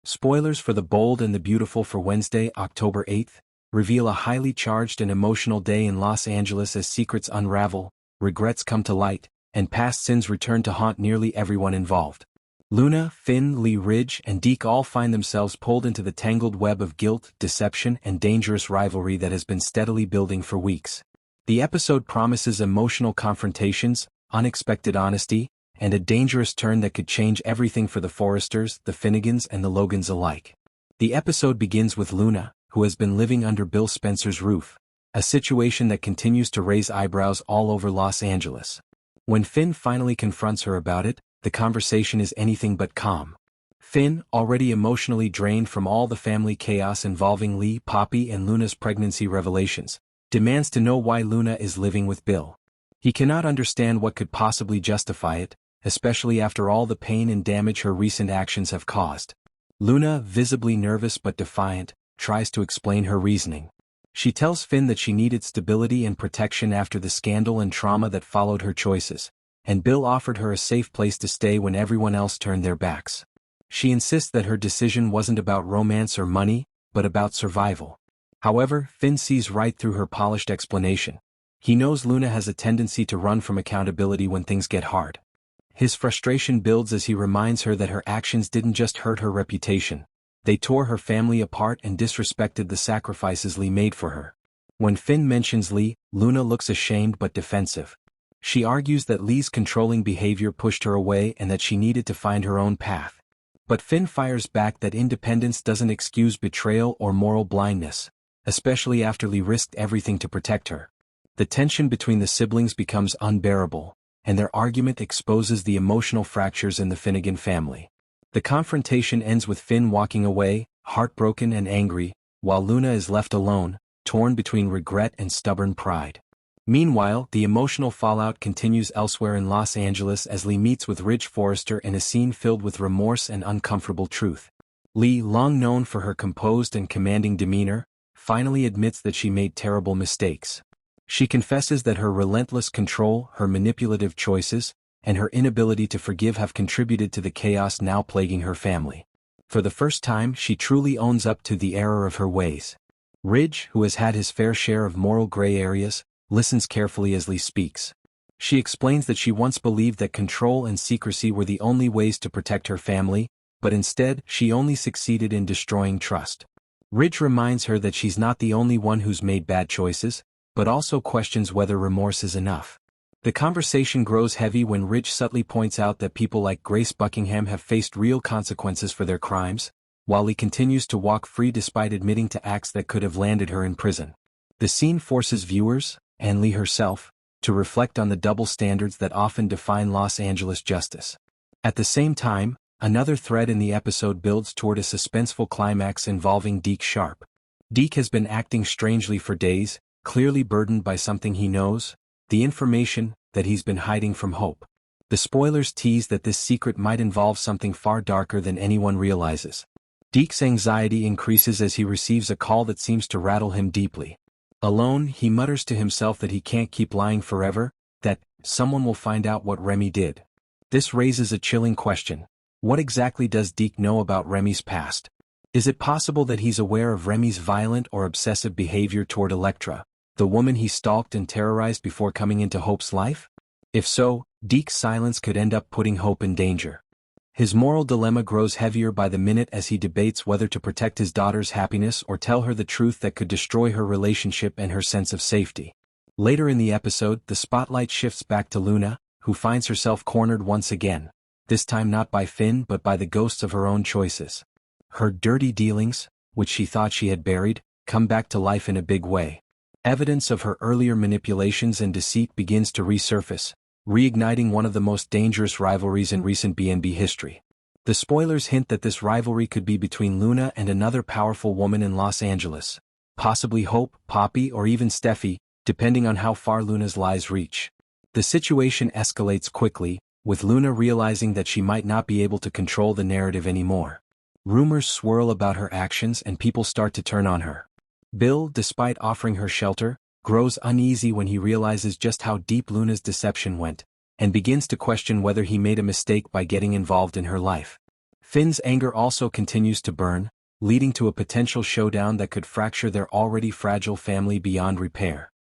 Spoilers for The Bold and the Beautiful for Wednesday, October 8th, reveal a highly charged and emotional day in Los Angeles as secrets unravel, regrets come to light, and past sins return to haunt nearly everyone involved. Luna, Finn, Lee, Ridge, and Deke all find themselves pulled into the tangled web of guilt, deception, and dangerous rivalry that has been steadily building for weeks. The episode promises emotional confrontations, unexpected honesty, and a dangerous turn that could change everything for the Forresters, the Finnegans, and the Logans alike. The episode begins with Luna, who has been living under Bill Spencer's roof, a situation that continues to raise eyebrows all over Los Angeles. When Finn finally confronts her about it, the conversation is anything but calm. Finn, already emotionally drained from all the family chaos involving Lee, Poppy, and Luna's pregnancy revelations, demands to know why Luna is living with Bill. He cannot understand what could possibly justify it, especially after all the pain and damage her recent actions have caused. Luna, visibly nervous but defiant, tries to explain her reasoning. She tells Finn that she needed stability and protection after the scandal and trauma that followed her choices, and Bill offered her a safe place to stay when everyone else turned their backs. She insists that her decision wasn't about romance or money, but about survival. However, Finn sees right through her polished explanation. He knows Luna has a tendency to run from accountability when things get hard. His frustration builds as he reminds her that her actions didn't just hurt her reputation. They tore her family apart and disrespected the sacrifices Lee made for her. When Finn mentions Lee, Luna looks ashamed but defensive. She argues that Lee's controlling behavior pushed her away and that she needed to find her own path. But Finn fires back that independence doesn't excuse betrayal or moral blindness, especially after Lee risked everything to protect her. The tension between the siblings becomes unbearable, and their argument exposes the emotional fractures in the Finnegan family. The confrontation ends with Finn walking away, heartbroken and angry, while Luna is left alone, torn between regret and stubborn pride. Meanwhile, the emotional fallout continues elsewhere in Los Angeles as Lee meets with Ridge Forrester in a scene filled with remorse and uncomfortable truth. Lee, long known for her composed and commanding demeanor, finally admits that she made terrible mistakes. She confesses that her relentless control, her manipulative choices, and her inability to forgive have contributed to the chaos now plaguing her family. For the first time, she truly owns up to the error of her ways. Ridge, who has had his fair share of moral gray areas, listens carefully as Lee speaks. She explains that she once believed that control and secrecy were the only ways to protect her family, but instead, she only succeeded in destroying trust. Ridge reminds her that she's not the only one who's made bad choices, but also questions whether remorse is enough. The conversation grows heavy when Ridge subtly points out that people like Grace Buckingham have faced real consequences for their crimes, while Lee continues to walk free despite admitting to acts that could have landed her in prison. The scene forces viewers, and Lee herself, to reflect on the double standards that often define Los Angeles justice. At the same time, another thread in the episode builds toward a suspenseful climax involving Deke Sharp. Deke has been acting strangely for days, clearly burdened by something he knows, the information that he's been hiding from Hope. The spoilers tease that this secret might involve something far darker than anyone realizes. Deke's anxiety increases as he receives a call that seems to rattle him deeply. Alone, he mutters to himself that he can't keep lying forever, that someone will find out what Remy did. This raises a chilling question. What exactly does Deke know about Remy's past? Is it possible that he's aware of Remy's violent or obsessive behavior toward Elektra, the woman he stalked and terrorized before coming into Hope's life? If so, Deke's silence could end up putting Hope in danger. His moral dilemma grows heavier by the minute as he debates whether to protect his daughter's happiness or tell her the truth that could destroy her relationship and her sense of safety. Later in the episode, the spotlight shifts back to Luna, who finds herself cornered once again, this time not by Finn but by the ghosts of her own choices. Her dirty dealings, which she thought she had buried, come back to life in a big way. Evidence of her earlier manipulations and deceit begins to resurface, reigniting one of the most dangerous rivalries in recent B&B history. The spoilers hint that this rivalry could be between Luna and another powerful woman in Los Angeles, possibly Hope, Poppy, or even Steffi, depending on how far Luna's lies reach. The situation escalates quickly, with Luna realizing that she might not be able to control the narrative anymore. Rumors swirl about her actions and people start to turn on her. Bill, despite offering her shelter, grows uneasy when he realizes just how deep Luna's deception went, and begins to question whether he made a mistake by getting involved in her life. Finn's anger also continues to burn, leading to a potential showdown that could fracture their already fragile family beyond repair.